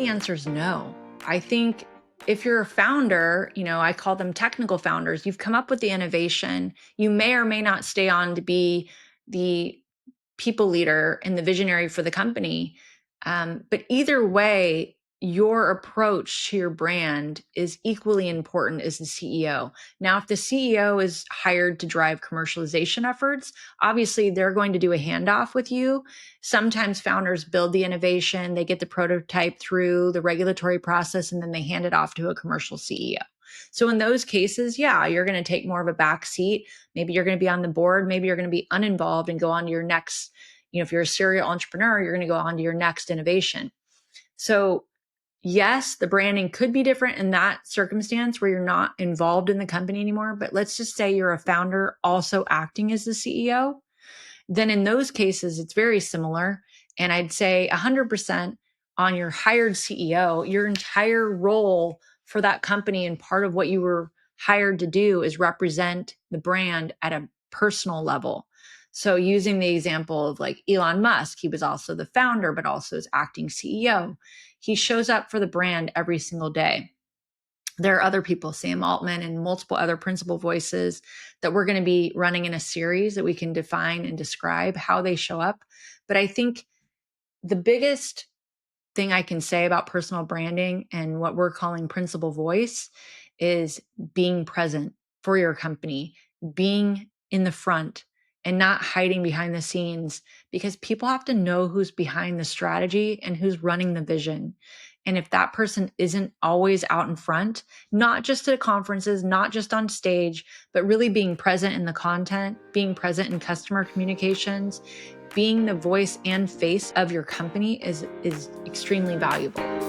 the answer is no. I think if you're a founder, I call them technical founders, you've come up with the innovation. You may or may not stay on to be the people leader and the visionary for the company. But either way, your approach to your brand is equally important as the CEO. Now, if the CEO is hired to drive commercialization efforts, obviously they're going to do a handoff with you. Sometimes founders build the innovation, they get the prototype through the regulatory process, and then they hand it off to a commercial CEO. So in those cases, yeah, you're going to take more of a back seat. Maybe you're going to be on the board. Maybe you're going to be uninvolved and go on to your next, if you're a serial entrepreneur, you're going to go on to your next innovation. So yes, the branding could be different in that circumstance where you're not involved in the company anymore. But let's just say you're a founder also acting as the CEO. Then in those cases, it's very similar. And I'd say 100% on your hired CEO, your entire role for that company and part of what you were hired to do is represent the brand at a personal level. So using the example of like Elon Musk, he was also the founder, but also as acting CEO. He shows up for the brand every single day. There are other people, Sam Altman and multiple other principal voices that we're going to be running in a series that we can define and describe how they show up. But I think the biggest thing I can say about personal branding and what we're calling principal voice is being present for your company, being in the front and not hiding behind the scenes, because people have to know who's behind the strategy and who's running the vision. And if that person isn't always out in front, not just at conferences, not just on stage, but really being present in the content, being present in customer communications, being the voice and face of your company is extremely valuable.